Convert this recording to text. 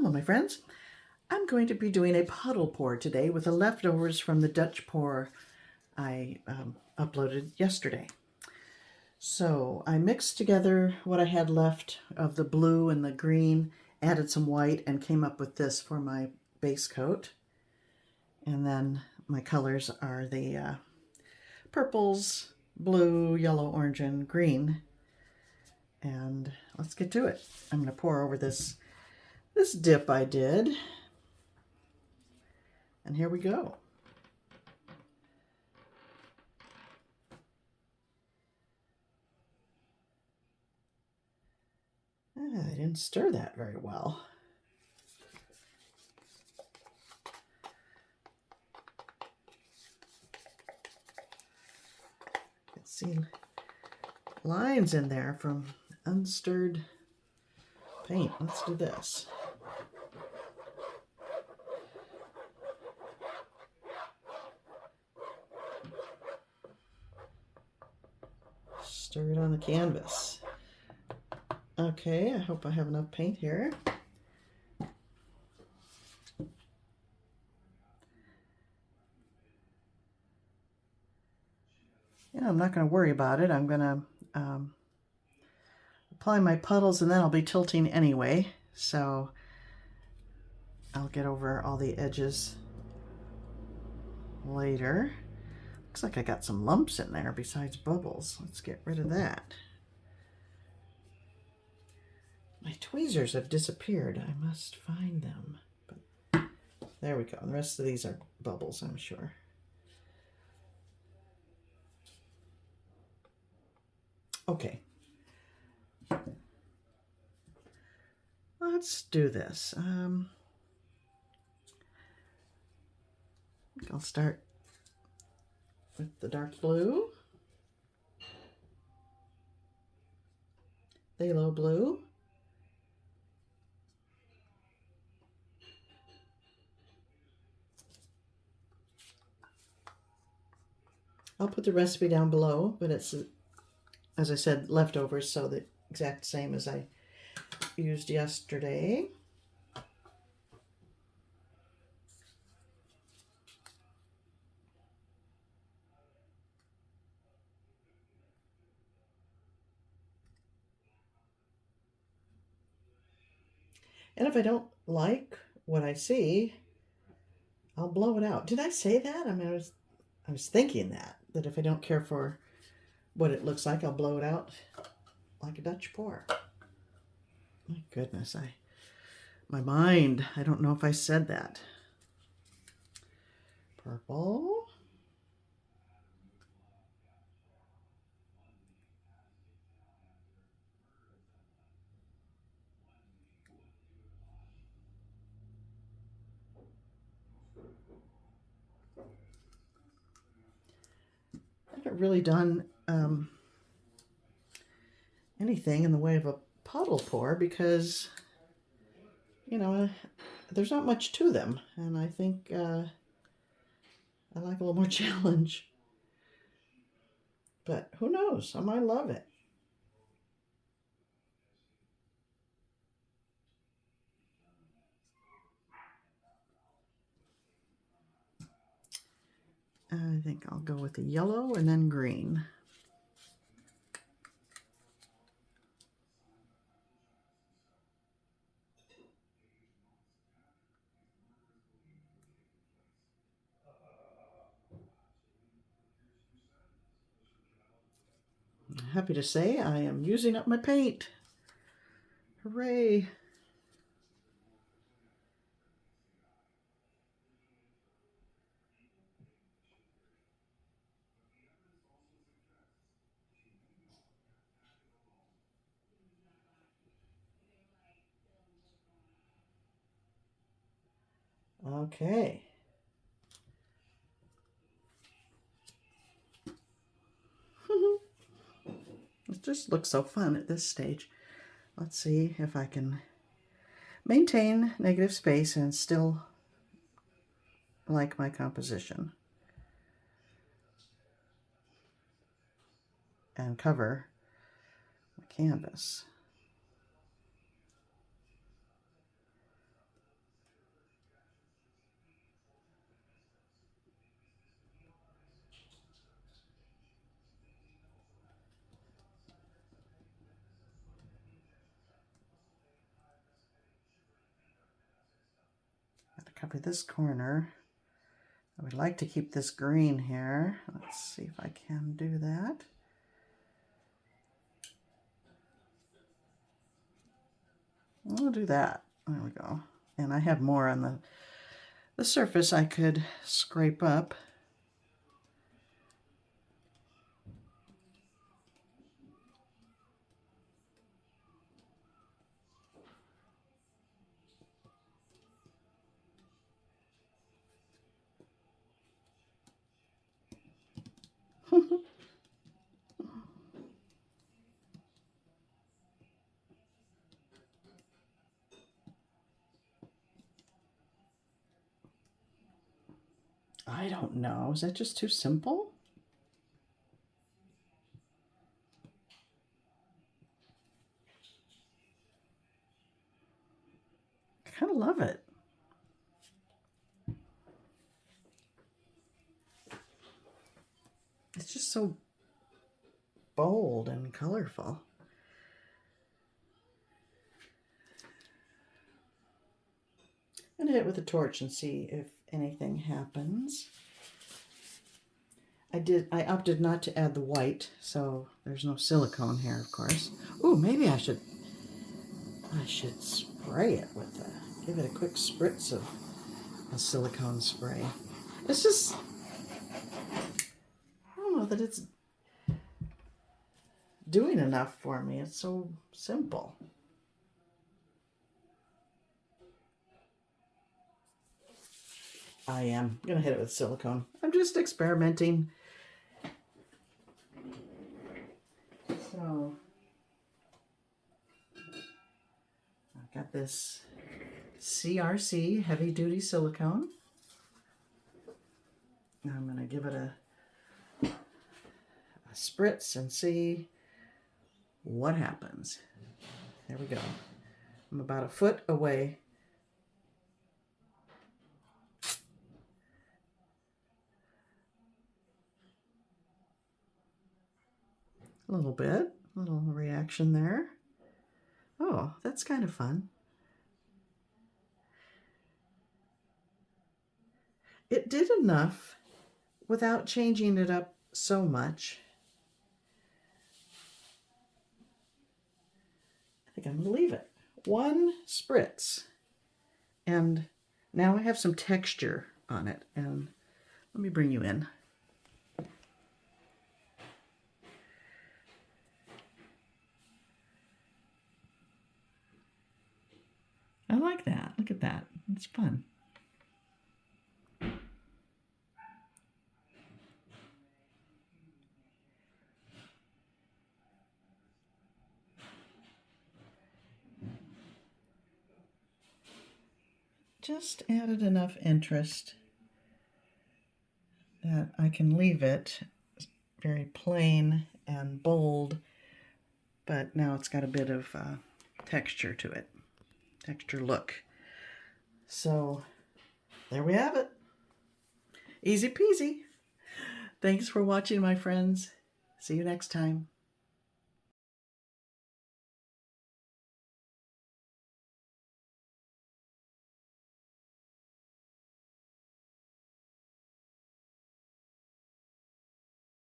Hello, my friends. I'm going to be doing a puddle pour today with the leftovers from the Dutch pour I uploaded yesterday. So I mixed together what I had left of the blue and the green, added some white, and came up with this for my base coat. And then my colors are the purples, blue, yellow, orange, and green. And let's get to it. I'm going to pour over this dip I did. And here we go. I didn't stir that very well. You can see lines in there from unstirred paint. Let's do this. Stir it on the canvas. Okay, I hope I have enough paint here. Yeah, I'm not going to worry about it. I'm going to apply my puddles and then I'll be tilting anyway. So I'll get over all the edges later. Looks like I got some lumps in there besides bubbles. Let's get rid of that. My tweezers have disappeared. I must find them. But there we go. And the rest of these are bubbles, I'm sure. Okay. Let's do this. I'll start with the dark blue, phthalo blue, I'll put the recipe down below, but it's, as I said, leftovers, so the exact same as I used yesterday. And if I don't like what I see, I'll blow it out. Did I say that? I mean, I was thinking that if I don't care for what it looks like, I'll blow it out like a Dutch pour. My goodness, my mind, I don't know if I said that. Purple. I haven't really done anything in the way of a puddle pour because, you know, there's not much to them. And I think I like a little more challenge. But who knows? I might love it. I think I'll go with the yellow and then green. Happy to say I am using up my paint. Hooray! Okay. It just looks so fun at this stage. Let's see if I can maintain negative space and still like my composition and cover the canvas. cover this corner. I would like to keep this green here. Let's see if I can do that. I'll do that. There we go. And I have more on the surface I could scrape up. I don't know. Is that just too simple? I kind of love it. It's just so bold and colorful. I'm gonna hit it with a torch and see if anything happens. I opted not to add the white, so there's no silicone here, of course. Ooh, maybe I should spray it with give it a quick spritz of a silicone spray. It's just, I don't know that it's doing enough for me. It's so simple. I am gonna hit it with silicone. I'm just experimenting. So I've got this CRC heavy duty silicone. Now I'm gonna give it a spritz and see what happens. There we go. I'm about a foot away. A little bit, a little reaction there. Oh, that's kind of fun. It did enough without changing it up so much. I think I'm going to leave it. One spritz. And now I have some texture on it. And let me bring you in. I like that. Look at that. It's fun. Just added enough interest that I can leave it very plain and bold, but now it's got a bit of texture to it. Texture look. So there we have it. Easy peasy. Thanks for watching, my friends. See you next time.